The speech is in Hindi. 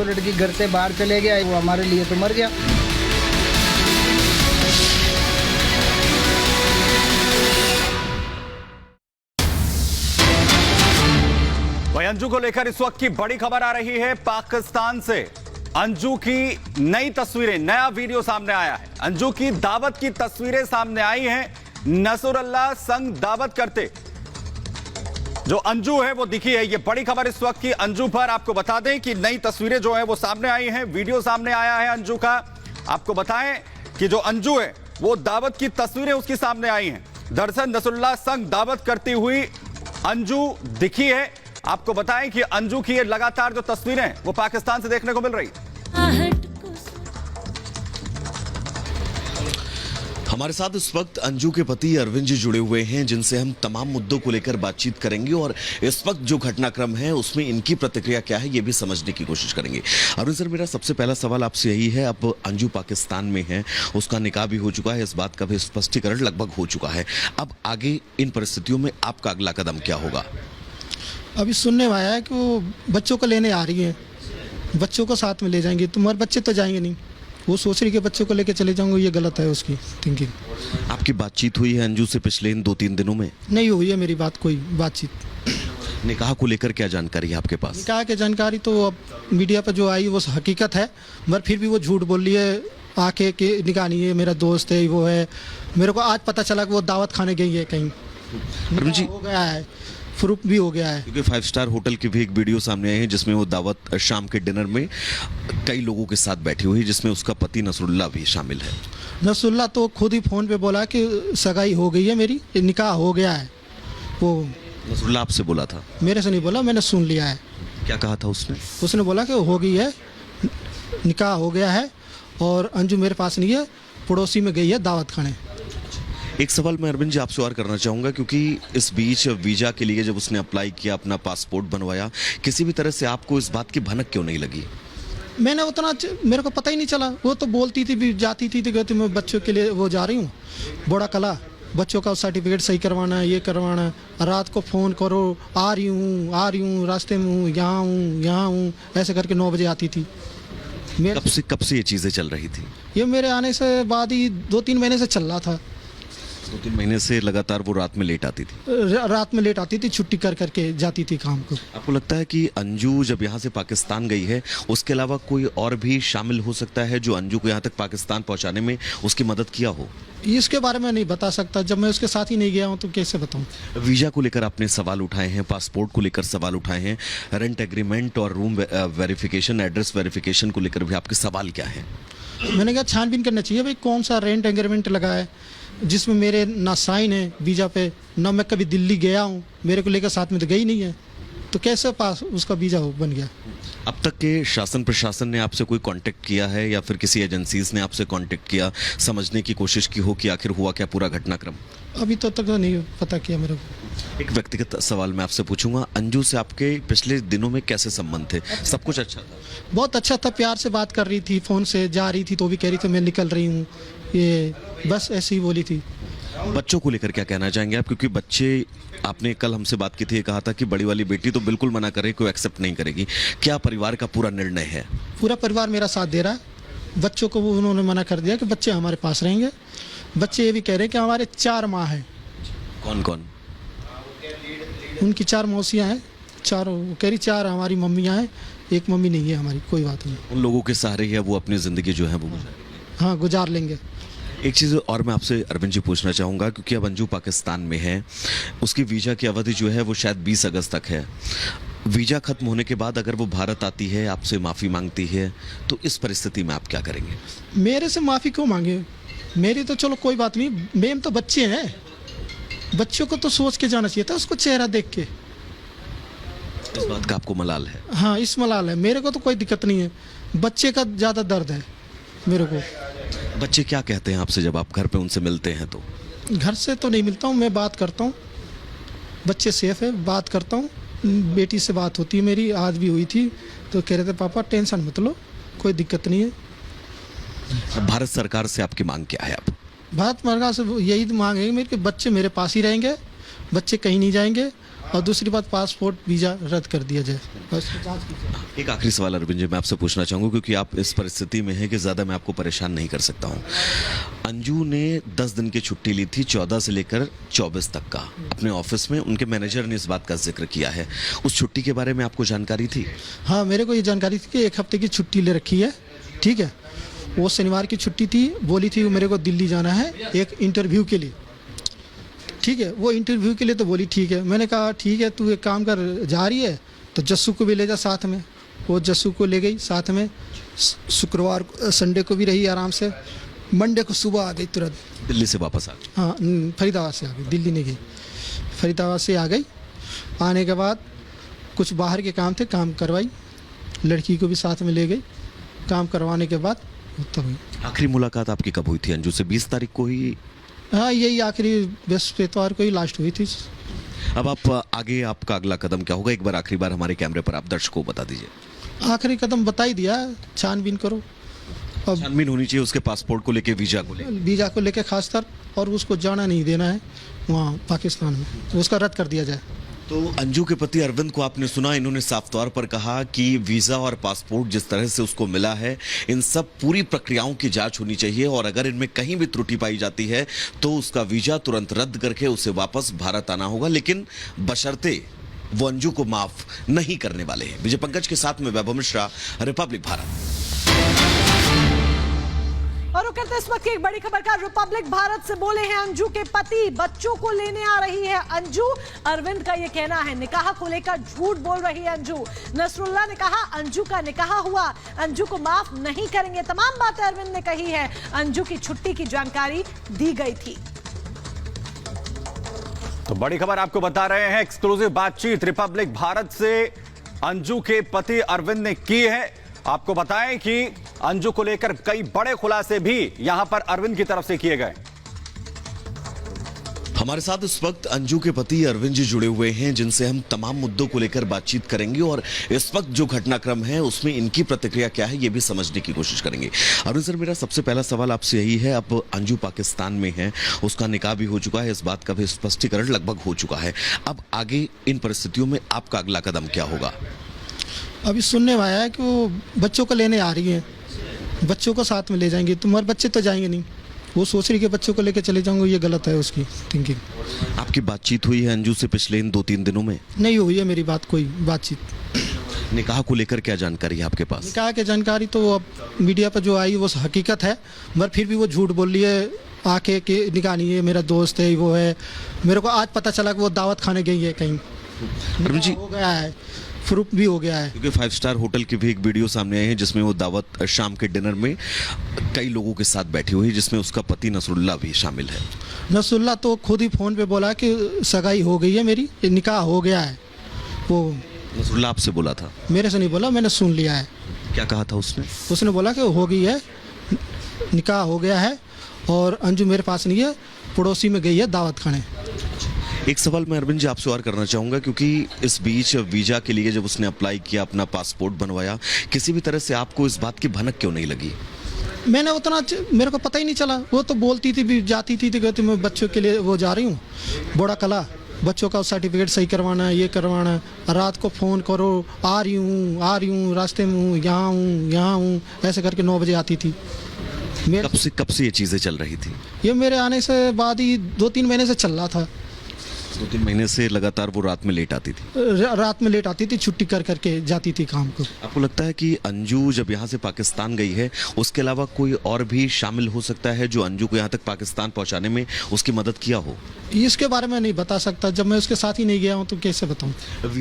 लड़की घर से बाहर चले गया, वो हमारे लिए तो मर गया। वहीं अंजू को लेकर इस वक्त की बड़ी खबर आ रही है पाकिस्तान से। अंजू की नई तस्वीरें, नया वीडियो सामने आया है। अंजू की दावत की तस्वीरें सामने आई हैं। नसरुल्लाह संग दावत करते जो अंजू है वो दिखी है। ये बड़ी खबर इस वक्त की अंजू पर। आपको बता दें कि नई तस्वीरें जो है वो सामने आई हैं, वीडियो सामने आया है अंजू का। आपको बताएं कि जो अंजू है वो दावत की तस्वीरें उसकी सामने आई हैं। दरअसल नसरुल्लाह संग दावत करती हुई अंजू दिखी है। आपको बताएं कि अंजू की ये लगातार जो तस्वीरें वो पाकिस्तान से देखने को मिल रही। हमारे साथ इस वक्त अंजू के पति अरविंद जी जुड़े हुए हैं, जिनसे हम तमाम मुद्दों को लेकर बातचीत करेंगे और इस वक्त जो घटनाक्रम है उसमें इनकी प्रतिक्रिया क्या है ये भी समझने की कोशिश करेंगे। अरविंद सर, मेरा सबसे पहला सवाल आपसे यही है, अब अंजू पाकिस्तान में है, उसका निकाह भी हो चुका है, इस बात का भी स्पष्टीकरण लगभग हो चुका है। अब आगे इन परिस्थितियों में आपका अगला कदम क्या होगा? अभी सुनने में आया है कि वो बच्चों को लेने आ रही है, बच्चों को साथ में ले जाएंगे। तुम्हारे बच्चे तो जाएंगे नहीं, वो सोच रही है कि बच्चों को लेके चले जाऊंगा। ये गलत है उसकी थिंकिंग। आपकी बातचीत हुई है अंजू से पिछले इन 2-3 दिनों में? नहीं हुई है मेरी बात, कोई बातचीत। निकाह को लेकर क्या जानकारी है आपके पास? निकाह की जानकारी तो अब मीडिया पर जो आई वो हकीकत है, मगर फिर भी वो झूठ बोल रही है आके कि निकाह नहीं है, मेरा दोस्त है, वो है। मेरे को आज पता चला कि वो दावत खाने गई है कहीं, निकाह हो गया है, प्रूफ भी हो गया है। क्योंकि 5 स्टार होटल की भी एक वीडियो सामने आई है जिसमें वो दावत शाम के डिनर में कई लोगों के साथ बैठी हुई है, जिसमें उसका पति नसरुल्लाह भी शामिल है। नसरुल्लाह तो खुद ही फ़ोन पे बोला कि सगाई हो गई है मेरी, निकाह हो गया है। वो नसरुल्लाह आपसे बोला था? मेरे से नहीं बोला, मैंने सुन लिया है। क्या कहा था उसने? उसने बोला कि हो गई है, निकाह हो गया है और अंजू मेरे पास नहीं है, पड़ोसी में गई है दावत खाने। एक सवाल मैं अरविंद जी आपसे और करना चाहूँगा, क्योंकि इस बीच वीज़ा के लिए जब उसने अप्लाई किया, अपना पासपोर्ट बनवाया, किसी भी तरह से आपको इस बात की भनक क्यों नहीं लगी? मैंने उतना, मेरे को पता ही नहीं चला। वो तो बोलती थी भी, जाती थी तो कहती मैं बच्चों के लिए वो जा रही हूँ बड़ा कला, बच्चों का सर्टिफिकेट सही करवाना है, ये करवाना है। रात को फ़ोन करो, आ रही हूँ, रास्ते में हूँ, यहाँ हूँ, ऐसे करके 9 बजे आती थी। कब से ये चीज़ें चल रही थी? ये मेरे आने से बाद ही 2-3 महीने से चल रहा था। 2-3 महीने से लगातार वो रात में लेट आती थी? रात में लेट आती थी, छुट्टी कर करके जाती थी काम को। आपको लगता है कि अंजू जब यहाँ से पाकिस्तान गई है, उसके अलावा कोई और भी शामिल हो सकता है जो अंजू को यहाँ तक पाकिस्तान पहुँचाने में उसकी मदद किया हो? इसके बारे में नहीं बता सकता, जब मैं उसके साथ ही नहीं गया हूँ तो कैसे बताऊँ। वीज़ा को लेकर आपने सवाल उठाए हैं, पासपोर्ट को लेकर सवाल उठाए हैं, रेंट एग्रीमेंट और रूम वेरिफिकेशन, एड्रेस वेरिफिकेशन को लेकर भी आपके सवाल क्या हैं? मैंने कहा छानबीन करना चाहिए भाई, कौन सा रेंट एग्रीमेंट लगा है जिसमें मेरे ना साइन है वीज़ा पे, ना मैं कभी दिल्ली गया हूँ, मेरे को लेकर साथ में तो गई नहीं है, तो कैसे पास उसका वीज़ा बन गया। अब तक के शासन प्रशासन ने आपसे कोई कांटेक्ट किया है या फिर किसी एजेंसीज ने आपसे कांटेक्ट किया, समझने की कोशिश की हो कि आखिर हुआ क्या पूरा घटनाक्रम? अभी तो तक नहीं पता किया मेरे को। एक व्यक्तिगत सवाल मैं आपसे पूछूंगा, अंजू से आपके पिछले दिनों में कैसे संबंध थे? सब कुछ अच्छा था? बहुत अच्छा था, प्यार से बात कर रही थी, फ़ोन से जा रही थी तो भी कह रही थी मैं निकल रही हूँ, ये बस ऐसे ही बोली थी। बच्चों को लेकर क्या कहना चाहेंगे आप? क्योंकि बच्चे, आपने कल हमसे बात की थी, कहा था कि बड़ी वाली बेटी तो बिल्कुल मना करे, कोई एक्सेप्ट नहीं करेगी। क्या परिवार का पूरा निर्णय है? पूरा परिवार मेरा साथ दे रहा है। बच्चों को वो उन्होंने मना कर दिया कि बच्चे हमारे पास रहेंगे। बच्चे ये भी कह रहे हैं कि हमारे 4 माँ हैं। कौन कौन? उनकी 4 मौसियाँ हैं, चारों कह रही 4 हमारी मम्मियाँ हैं, एक मम्मी नहीं है हमारी, कोई बात नहीं। उन लोगों के सहारे ही वो अपनी ज़िंदगी जो है वो गुजारें। हाँ, गुजार लेंगे। एक चीज़ और मैं आपसे अरविंद जी पूछना चाहूँगा, क्योंकि अब अंजू पाकिस्तान में है, उसकी वीज़ा की अवधि जो है वो शायद 20 अगस्त तक है। वीज़ा ख़त्म होने के बाद अगर वो भारत आती है, आपसे माफ़ी मांगती है, तो इस परिस्थिति में आप क्या करेंगे? मेरे से माफ़ी क्यों मांगे? मेरी तो चलो कोई बात नहीं, मेम तो बच्चे हैं, बच्चों को तो सोच के जाना चाहिए था, उसको चेहरा देख के। इस बात का आपको मलाल है? हाँ, इस मलाल है, मेरे को तो कोई दिक्कत नहीं है, बच्चे का ज़्यादा दर्द है मेरे को। बच्चे क्या कहते हैं आपसे जब आप घर पे उनसे मिलते हैं? तो घर से तो नहीं मिलता हूँ, मैं बात करता हूँ, बच्चे सेफ है, बात करता हूँ। बेटी से बात होती है मेरी, आज भी हुई थी, तो कह रहे थे पापा टेंशन मत लो, कोई दिक्कत नहीं है। भारत सरकार से आपकी मांग क्या है? आप भारत सरकार से यही मांग है मेरी कि बच्चे मेरे पास ही रहेंगे, बच्चे कहीं नहीं जाएंगे, और दूसरी बात पासपोर्ट वीज़ा रद्द कर दिया जाए, बस जांच कीजिए। एक आखिरी सवाल अरविंद जी मैं आपसे पूछना चाहूँगा, क्योंकि आप इस परिस्थिति में हैं कि ज़्यादा मैं आपको परेशान नहीं कर सकता हूँ। अंजू ने 10 दिन की छुट्टी ली थी, 14 से लेकर 24 तक का, अपने ऑफिस में उनके मैनेजर ने इस बात का जिक्र किया है। उस छुट्टी के बारे में आपको जानकारी थी? हाँ, मेरे को ये जानकारी थी कि 1 हफ्ते की छुट्टी ले रखी है, ठीक है। वो शनिवार की छुट्टी थी, बोली थी मेरे को दिल्ली जाना है एक इंटरव्यू के लिए, ठीक है। वो इंटरव्यू के लिए तो बोली ठीक है। मैंने कहा ठीक है, तू एक काम कर, जा रही है तो जस्सू को भी ले जा साथ में। वो जस्सू को ले गई साथ में, शुक्रवार संडे को भी रही आराम से, मंडे को सुबह आ गई तुरंत दिल्ली से वापस आ गई? हाँ, फरीदाबाद से आ गई, दिल्ली नहीं गई, फरीदाबाद से आ गई। आने के बाद कुछ बाहर के काम थे, काम करवाई, लड़की को भी साथ में ले गई, काम करवाने के बाद तब हुई। आखिरी मुलाकात आपकी कब हुई थी अंजू से? 20 तारीख को ही? हाँ, यही आखिरी बृहस्पतिवार को ही लास्ट हुई थी। अब आप आगे आपका अगला कदम क्या होगा? एक बार आखिरी बार हमारे कैमरे पर आप दर्शकों को बता दीजिए। आखिरी कदम बता ही दिया, छानबीन करो। अब छानबीन होनी चाहिए उसके पासपोर्ट को लेके, वीजा को लेके। वीज़ा को लेके खासकर, और उसको जाना नहीं देना है वहाँ पाकिस्तान में, तो उसका रद्द कर दिया जाए। तो अंजू के पति अरविंद को आपने सुना, इन्होंने साफ तौर पर कहा कि वीजा और पासपोर्ट जिस तरह से उसको मिला है, इन सब पूरी प्रक्रियाओं की जांच होनी चाहिए, और अगर इनमें कहीं भी त्रुटि पाई जाती है तो उसका वीजा तुरंत रद्द करके उसे वापस भारत आना होगा, लेकिन बशर्ते वो अंजू को माफ नहीं करने वाले हैं। विजय पंकज के साथ में वैभव मिश्रा, रिपब्लिक भारत। और वो कहते हैं इस वक्त की एक बड़ी खबर का, रिपब्लिक भारत से बोले हैं अंजू के पति, बच्चों को लेने आ रही है अंजू। अरविंद का ये कहना है निकाह को लेकर झूठ बोल रही है अंजू। नसरुल्लाह ने कहा अंजू का निकाह हुआ, अंजू को माफ नहीं करेंगे। तमाम बातें अरविंद ने कही है। अंजू की छुट्टी की जानकारी दी गई थी। तो बड़ी खबर आपको बता रहे हैं, एक्सक्लूसिव बातचीत रिपब्लिक भारत से अंजू के पति अरविंद ने की है। आपको बताएं कि अंजू को लेकर कई बड़े खुलासे भी यहां पर अरविंद की तरफ से किए गए। हमारे साथ इस वक्त अंजू के पति अरविंद जी जुड़े हुए हैं, जिनसे हम तमाम मुद्दों को लेकर बातचीत करेंगे, और इस वक्त जो घटनाक्रम है उसमें इनकी प्रतिक्रिया क्या है ये भी समझने की कोशिश करेंगे। अरविंद सर, मेरा सबसे पहला सवाल आपसे यही है, अब अंजू पाकिस्तान में है, उसका निकाह भी हो चुका है, इस बात का भी स्पष्टीकरण लगभग हो चुका है। अब आगे इन परिस्थितियों में आपका अगला कदम क्या होगा? अभी सुनने में आया है कि वो बच्चों को लेने आ रही है, बच्चों को साथ में ले जाएंगे। तुम्हारे बच्चे तो जाएंगे नहीं, वो सोच रही कि बच्चों को लेकर चले जाऊंगा, ये गलत है उसकी थिंकिंग। आपकी बातचीत हुई है अंजू से पिछले इन 2-3 दिनों में? नहीं हुई है मेरी कोई बातचीत। निकाह को लेकर क्या जानकारी है आपके पास? निकाह की जानकारी तो अब मीडिया पर जो आई वो हकीकत है, मगर फिर भी वो झूठ बोल रही है आके कि निकाह नहीं है, मेरा दोस्त है, वो है। मेरे को आज पता चला कि वो दावत खाने गई है कहीं, अरविंद जी हो गया है, प्रूफ भी हो गया है। क्योंकि 5 स्टार होटल की भी एक वीडियो सामने आई है जिसमें वो दावत शाम के डिनर में कई लोगों के साथ बैठी हुई है, जिसमें उसका पति नसरुल्लाह भी शामिल है। नसरुल्लाह तो खुद ही फोन पे बोला कि सगाई हो गई है मेरी, निकाह हो गया है। वो नसरुल्लाह आपसे बोला था? मेरे से नहीं बोला, मैंने सुन लिया है। क्या कहा था उसने? उसने बोला कि हो गई है, निकाह हो गया है, और अंजू मेरे पास नहीं है, पड़ोसी में गई है दावत खाने। एक सवाल मैं अरविंद जी आपसे और करना चाहूँगा, क्योंकि इस बीच वीज़ा के लिए जब उसने अप्लाई किया, अपना पासपोर्ट बनवाया, किसी भी तरह से आपको इस बात की भनक क्यों नहीं लगी? मैंने उतना, मेरे को पता ही नहीं चला। वो तो बोलती थी भी, जाती थी तो कहती मैं बच्चों के लिए वो जा रही हूँ, बड़ा कला, बच्चों का सर्टिफिकेट सही करवाना है, ये करवाना है। रात को फ़ोन करो, आ रही हूँ, रास्ते में हूँ, यहाँ हूँ, ऐसे करके 9 बजे आती थी। कब से ये चीज़ें चल रही थी? ये मेरे आने से बाद ही 2-3 महीने से चल रहा था। 2-3 महीने से लगातार वो रात में लेट आती थी? रात में लेट आती थी, छुट्टी कर करके जाती थी काम को। आपको लगता है कि अंजू जब यहाँ से पाकिस्तान गई है, उसके अलावा कोई और भी शामिल हो सकता है जो अंजू को यहाँ तक पाकिस्तान पहुँचाने में उसकी मदद किया हो? इसके बारे में नहीं बता सकता, जब मैं उसके साथ ही नहीं गया हूँ तो कैसे बताऊँ।